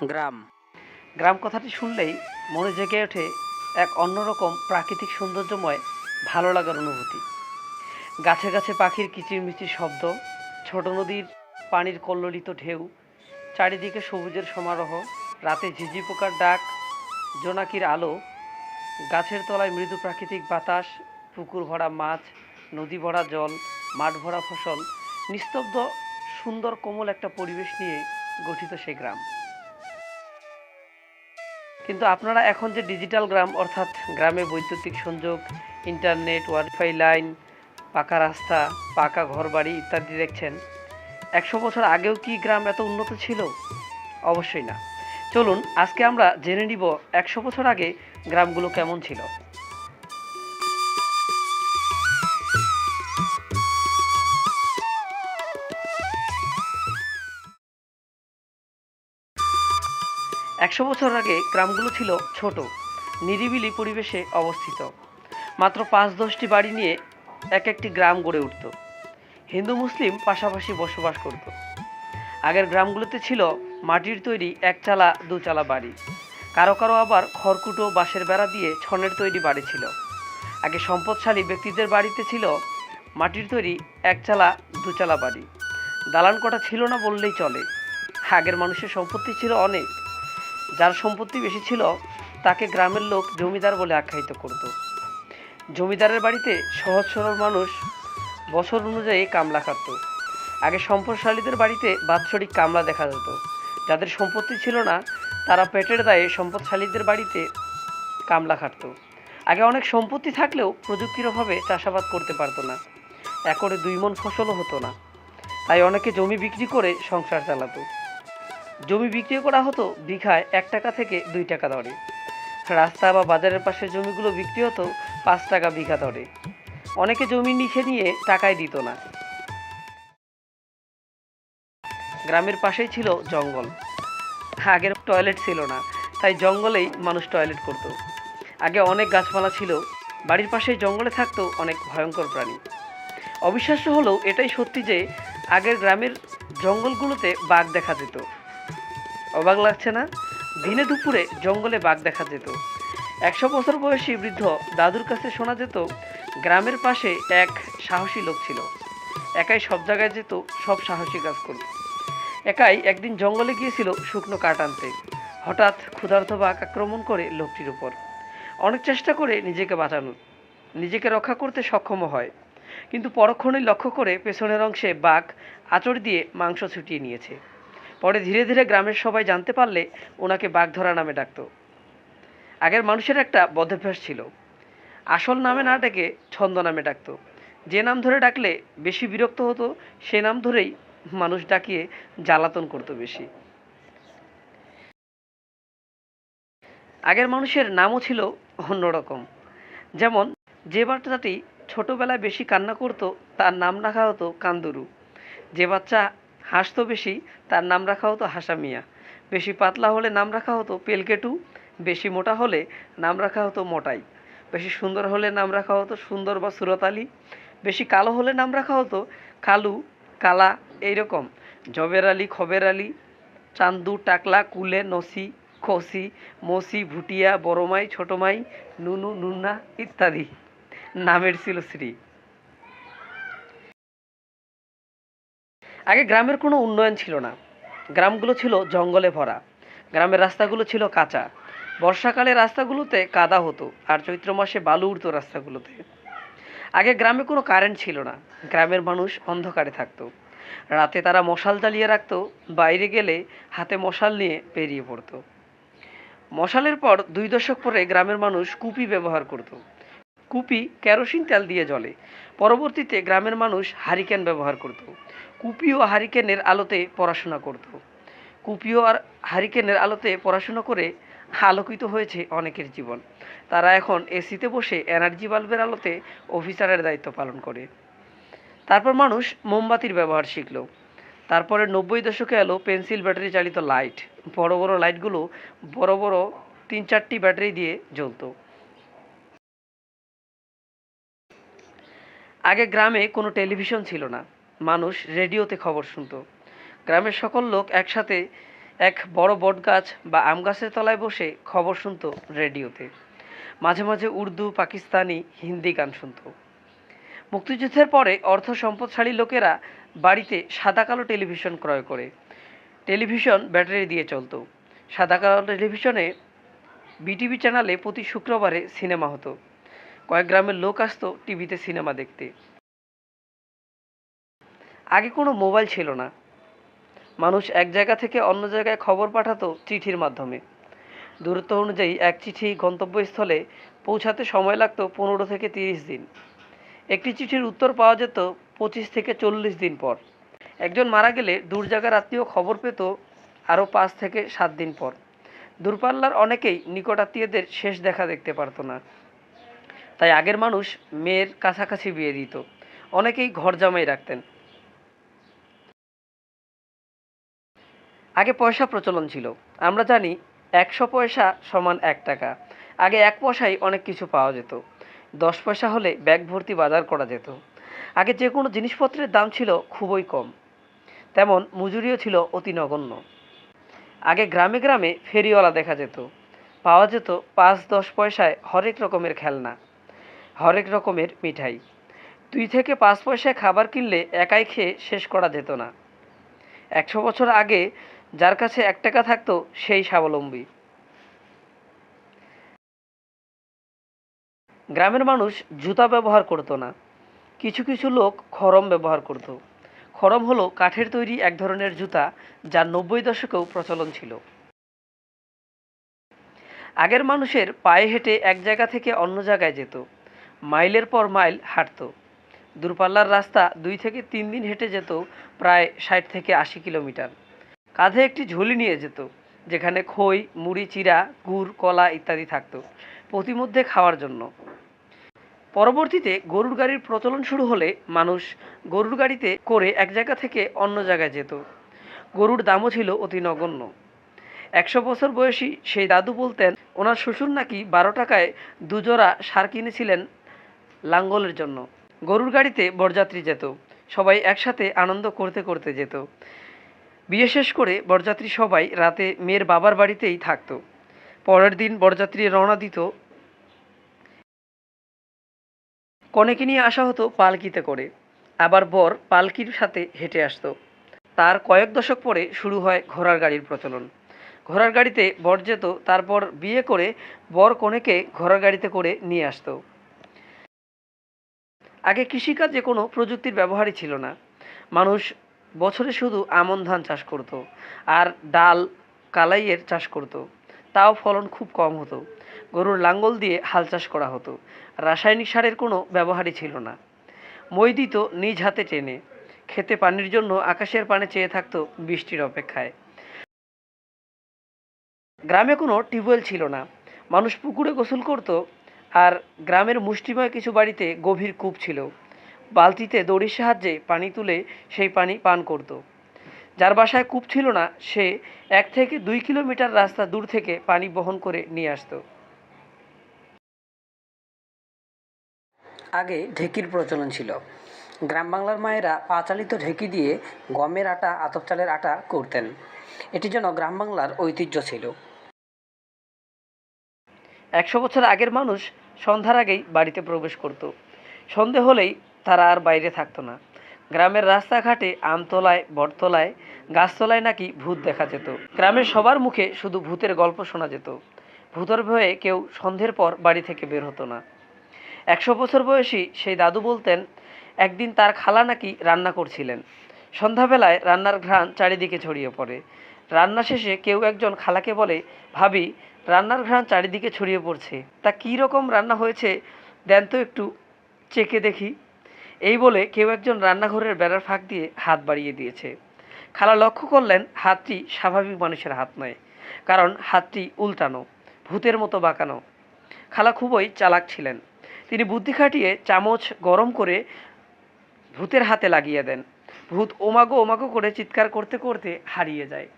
গ্রাম। গ্রাম কথাটি শুনলেই মনে জেগে ওঠে এক অন্যরকম প্রাকৃতিক সৌন্দর্যময় ভালো লাগার অনুভূতি। গাছে গাছে পাখির কিচিরমিচির শব্দ, ছোট নদীর পানির কল্লোলিত ঢেউ, চারিদিকে সবুজের সমারোহ, রাতে ঝিঝি পোকার ডাক, জোনাকির আলো, গাছের তলায় মৃদু প্রাকৃতিক বাতাস, পুকুর ভরা মাছ, নদী ভরা জল, মাঠ ভরা ফসল, নিস্তব্ধ সুন্দর কোমল একটা পরিবেশ নিয়ে গঠিত সে গ্রাম। কিন্তু আপনারা এখন যে ডিজিটাল গ্রাম অর্থাৎ গ্রামে বৈদ্যুতিক সংযোগ, ইন্টারনেট, ওয়াইফাই লাইন, পাকা রাস্তা, পাকা ঘরবাড়ি ইত্যাদি দেখছেন, ১০০ বছর আগেও কি গ্রাম এত উন্নত ছিল? অবশ্যই না। চলুন আজকে আমরা জেনে নিব ১০০ বছর আগে গ্রামগুলো কেমন ছিল। ১০০ বছর আগে গ্রামগুলো ছিল ছোট, নিরিবিলি পরিবেশে অবস্থিত। মাত্র ৫-১০টি বাড়ি নিয়ে এক একটি গ্রাম গড়ে উঠত। হিন্দু মুসলিম পাশাপাশি বসবাস করত। আগের গ্রামগুলোতে ছিল মাটির তৈরি একচালা দুচালা বাড়ি, কারো কারো আবার খড়কুটো বাঁশের বেড়া দিয়ে ছনের তৈরি বাড়ি ছিল। আগে সম্পদশালী ব্যক্তিদের বাড়িতে ছিল মাটির তৈরি একচালা দুচালা বাড়ি, দালান কোঠা ছিল না বললেই চলে। আগের মানুষের সম্পত্তি ছিল অনেক, যার সম্পত্তি বেশি ছিল তাকে গ্রামের লোক জমিদার বলে আখ্যায়িত করত। জমিদারের বাড়িতে সহজ সরল মানুষ বছর অনুযায়ী কামলা খাটত। আগে সম্পদশালীদের বাড়িতে বাৎসরিক কামলা দেখা যেত। যাদের সম্পত্তি ছিল না তারা পেটের দায়ে সম্পদশালীদের বাড়িতে কামলা খাটত। আগে অনেক সম্পত্তি থাকলেও প্রযুক্তির অভাবে চাষাবাদ করতে পারতো না, একরে ২ মণ ফসলও হতো না। তাই অনেকে জমি বিক্রি করে সংসার চালাতো। জমি বিক্রি করা হতো বিঘায় ১ টাকা থেকে ২ টাকা দরে। রাস্তা বা বাজারের পাশে জমিগুলো বিক্রি হতো ৫ টাকা বিঘা দরে। অনেকে জমি লিখে নিয়ে টাকাই দিত না। গ্রামের পাশেই ছিল জঙ্গল। আগের টয়লেট ছিল না, তাই জঙ্গলেই মানুষ টয়লেট করত। আগে অনেক গাছপালা ছিল, বাড়ির পাশেই জঙ্গলে থাকতো অনেক ভয়ঙ্কর প্রাণী। অবিশ্বাস্য হলেও এটাই সত্যি যে আগের গ্রামের জঙ্গলগুলোতে বাঘ দেখা যেত। অবাক লাগছে না? দিনে দুপুরে জঙ্গলে বাঘ দেখা যেত। ১০০ বছর বয়সী বৃদ্ধ দাদুর কাছে শোনা যেত গ্রামের পাশে এক সাহসী লোক ছিল, একাই সব জায়গায় যেত, সব সাহসী কাজ করত। একাই একদিন জঙ্গলে গিয়েছিল শুকনো কাঠ আনতে। হঠাৎ ক্ষুধার্ত বাঘ আক্রমণ করে লোকটির উপর। অনেক চেষ্টা করে নিজেকে বাঁচানোর, নিজেকে রক্ষা করতে সক্ষম হয়, কিন্তু পরক্ষণেই লক্ষ্য করে পেছনের অংশে বাঘ আঁচড় দিয়ে মাংস ছুটিয়ে নিয়েছে। পরে ধীরে ধীরে গ্রামের সবাই জানতে পারলে ওনাকে বাঘধরা নামে ডাকত। আগের মানুষের একটা বদভ্যাস ছিল, আসল নামে না ডেকে ছন্দ নামে ডাকতো। যে নাম ধরে ডাকলে বেশি বিরক্ত হতো সে নাম ধরেই মানুষ ডাকিয়ে জ্বালাতন করতো বেশি। আগের মানুষের নামও ছিল অন্যরকম। যেমন যে বাচ্চাটি ছোটবেলায় বেশি কান্না করতো তার নাম রাখা হতো কান্দুরু। যে বাচ্চা হাসতো বেশি তার নাম রাখা হতো হাসা মিয়া। বেশি পাতলা হলে নাম রাখা হতো পেলকেটু। বেশি মোটা হলে নাম রাখা হতো মোটাই। বেশি সুন্দর হলে নাম রাখা হতো সুন্দর বা সুরত আলী। বেশি কালো হলে নাম রাখা হতো কালু, কালা, এইরকম জবের আলী, খবের আলী, চান্দু, টাকলা, কুলে, নসি, খসি, মসি, ভুটিয়া, বড়মাই, ছোটমাই, নুনু, নুন্না ইত্যাদি নামের ছিল শ্রী। আগে গ্রামের কোনো উন্নয়ন ছিল না, গ্রামগুলো ছিল জঙ্গলে ভরা। গ্রামের রাস্তাগুলো ছিল কাঁচা, বর্ষাকালে রাস্তাগুলোতে কাদা হতো আর চৈত্র মাসে বালু উঠতো রাস্তাগুলোতে। আগে গ্রামে কোনো কারেন্ট ছিল না, গ্রামের মানুষ অন্ধকারে থাকতো। রাতে তারা মশাল জ্বালিয়ে রাখতো, বাইরে গেলে হাতে মশাল নিয়ে বেরিয়ে পড়তো। মশালের পর ২ দশক পরে গ্রামের মানুষ কুপি ব্যবহার করত। কুপি কেরোসিন তেল দিয়ে জ্বলে। পরবর্তীতে গ্রামের মানুষ হারিকেন ব্যবহার করত। কুপি ও হারিকেনের আলোতে পড়াশোনা করত। কুপি ও আর হারিকেনের আলোতে পড়াশোনা করে আলোকিত হয়েছে অনেকের জীবন। তারা এখন এসিতে বসে এনার্জি বাল্বের আলোতে অফিসারের দায়িত্ব পালন করে। তারপর মানুষ মোমবাতির ব্যবহার শিখল। তারপরে ৯০ দশকে এলো পেন্সিল ব্যাটারি চালিত লাইট। বড় বড় লাইটগুলো বড় বড় ৩-৪টি ব্যাটারি দিয়ে জ্বলত। আগে গ্রামে কোনো টেলিভিশন ছিল না, মানুষ রেডিওতে খবর শুনত। গ্রামের সকল লোক একসাথে এক বড় বটগাছ বা আম গাছের তলায় বসে খবর শুনতো রেডিওতে। মাঝে মাঝে উর্দু, পাকিস্তানি, হিন্দি গান শুনতো। মুক্তিযুদ্ধের পরে অর্থ সম্পদশালী লোকেরা বাড়িতে সাদা কালো টেলিভিশন ক্রয় করে। টেলিভিশন ব্যাটারি দিয়ে চলতো। সাদা কালো টেলিভিশনে বিটিভি চ্যানেলে প্রতি শুক্রবারে সিনেমা হতো। কয়েক গ্রামের লোক আসতো টিভিতে সিনেমা দেখতে। আগে কোনো মোবাইল ছিল না। মানুষ এক জায়গা থেকে অন্য জায়গায় খবর পাঠাতো চিঠির মাধ্যমে। দূরত্ব অনুযায়ী এক চিঠি গন্তব্যস্থলে পৌঁছাতে সময় লাগতো 15 থেকে 30 দিন। একটি চিঠির উত্তর পাওয়া যেত 25 থেকে 40 দিন পর। একজন মারা গেলে দূর জায়গার আত্মীয় খবর পেত আরও 5 থেকে 7 দিন পর। দূরপাল্লার অনেকেই নিকট আত্মীয়দের শেষ দেখা দেখতে পারতো না। তাই আগের মানুষ মেয়ের কাছাকাছি বিয়ে দিত। অনেকেই ঘর জামাই রাখতেন। আগে পয়সা প্রচলন ছিল। আমরা জানি 100 পয়সা সমান 1 টাকা। আগে 1 পয়সায় অনেক কিছু পাওয়া যেত। 10 পয়সা হলে ব্যাগ ভর্তি বাজার করা যেত। আগে যে কোনো জিনিসপত্রের দাম ছিল খুবই কম, তেমন মজুরিও ছিল অতি নগণ্য। আগে গ্রামে গ্রামে ফেরিওয়ালা দেখা যেত। পাওয়া যেত 5-10 পয়সায় হরেক রকমের খেলনা, হরেক রকমের মিঠাই। 2 থেকে 5 পয়সায় খাবার কিনলে একাই খেয়ে শেষ করা যেত না। 100 বছর আগে যার কাছে 1 টাকা থাকতো সেই স্বাবলম্বী। গ্রামের মানুষ জুতা ব্যবহার করতো না। কিছু কিছু লোক খড়ম ব্যবহার করত। খড়ম হলো কাঠের তৈরি এক ধরনের জুতা, যা 90 দশকেও প্রচলন ছিল। আগের মানুষের পায়ে হেঁটে এক জায়গা থেকে অন্য জায়গায় যেত। মাইলের পর মাইল হাঁটত। দূরপাল্লার রাস্তা 2 থেকে 3 দিন হেঁটে যেত, প্রায় 60 থেকে 80 কিলোমিটার। কাঁধে একটি ঝুলি নিয়ে যেত, যেখানে খই, মুড়ি, চিড়া, গুড়, কলা ইত্যাদি থাকত, প্রতিমধ্যে খাওয়ার জন্য। পরবর্তীতে গরুর গাড়ির প্রচলন শুরু হলে মানুষ গরুর গাড়িতে করে এক জায়গা থেকে অন্য জায়গায় যেত। গরুর দামও ছিল অতি নগণ্য। 100 বছর বয়সী সেই দাদু বলতেন ওনার শ্বশুর নাকি 12 টাকায় দুজোড়া ষাঁড় কিনেছিলেন লাঙ্গলের জন্য। গরুর গাড়িতে বরযাত্রী যেত। সবাই একসাথে আনন্দ করতে করতে যেত। বিয়ে শেষ করে বরযাত্রী সবাই রাতে মেয়ের বাবার বাড়িতেই থাকতো। পরের দিন বরযাত্রী রওনা দিত। কনেকে নিয়ে আসা হতো পালকিতে করে। আবার বর পালকির সাথে হেঁটে আসতো। তার কয়েক দশক পরে শুরু হয় ঘোড়ার গাড়ির প্রচলন। ঘোড়ার গাড়িতে বর যেত, তারপর বিয়ে করে বর কনেকে ঘোড়ার গাড়িতে করে নিয়ে আসতো। আগে কৃষিকাজে কোনো প্রযুক্তির ব্যবহারই ছিল না। মানুষ বছরে শুধু আমন ধান চাষ করত আর ডাল, কালাইয়ের চাষ করত। তাও ফলন খুব কম হতো। গরুর লাঙ্গল দিয়ে হাল চাষ করা হতো। রাসায়নিক সারের কোনো ব্যবহারই ছিল না। মই দিত নিজ হাতে টেনে। খেতে পানির জন্য আকাশের পানে চেয়ে থাকতো বৃষ্টির অপেক্ষায়। গ্রামে কোনো টিউবওয়েল ছিল না। মানুষ পুকুরে গোসল করত। আর গ্রামের মুষ্টিময় কিছু বাড়িতে গভীর কূপ ছিল। বালতিতে দড়ির সাহায্যে পানি তুলে সেই পানি পান করত। যার বাসায় কূপ ছিল না, সে 1 থেকে 2 কিলোমিটার রাস্তা দূর থেকে পানি বহন করে নিয়ে আসতো। আগে ঢেকির প্রচলন ছিল। গ্রাম বাংলার মায়েরা পা চালিত ঢেকি দিয়ে গমের আটা, আতপ চালের আটা করতেন। এটি যেন গ্রাম বাংলার ঐতিহ্য ছিল। 100 বছর আগের মানুষ সন্ধ্যার আগেই বাড়িতে প্রবেশ করত। সন্ধে হলেই তারা আর বাইরে থাকতো না। গ্রামের রাস্তাঘাটে, আমতলায়, বটতলায়, গাছতলায় নাকি ভূত দেখা যেত। গ্রামের সবার মুখে শুধু ভূতের গল্প শোনা যেত। ভূতের ভয়ে কেউ সন্ধ্যের পর বাড়ি থেকে বের হতো না। 100 বছর বয়সী সেই দাদু বলতেন একদিন তার খালা নাকি রান্না করছিলেন। সন্ধ্যাবেলায় রান্নার ঘ্রাণ চারিদিকে ছড়িয়ে পড়ে। রান্না শেষে কেউ একজন খালাকে বলে, ভাবি, রান্নার ঘ্রাণ চারিদিকে ছড়িয়ে পড়ছে, তা কী রকম রান্না হয়েছে দেন তো একটু, চেখে দেখি। এই বলে কেউ একজন রান্নাঘরের বেড়ার ফাঁক দিয়ে হাত বাড়িয়ে দিয়েছে। খালা লক্ষ্য করলেন হাতটি স্বাভাবিক মানুষের হাত নয়, কারণ হাতটি উল্টানো, ভূতের মতো বাঁকানো। খালা খুবই চালাক ছিলেন। তিনি বুদ্ধি খাটিয়ে চামচ গরম করে ভূতের হাতে লাগিয়ে দেন। ভূত ওমাগো ওমাগো করে চিৎকার করতে করতে হারিয়ে যায়।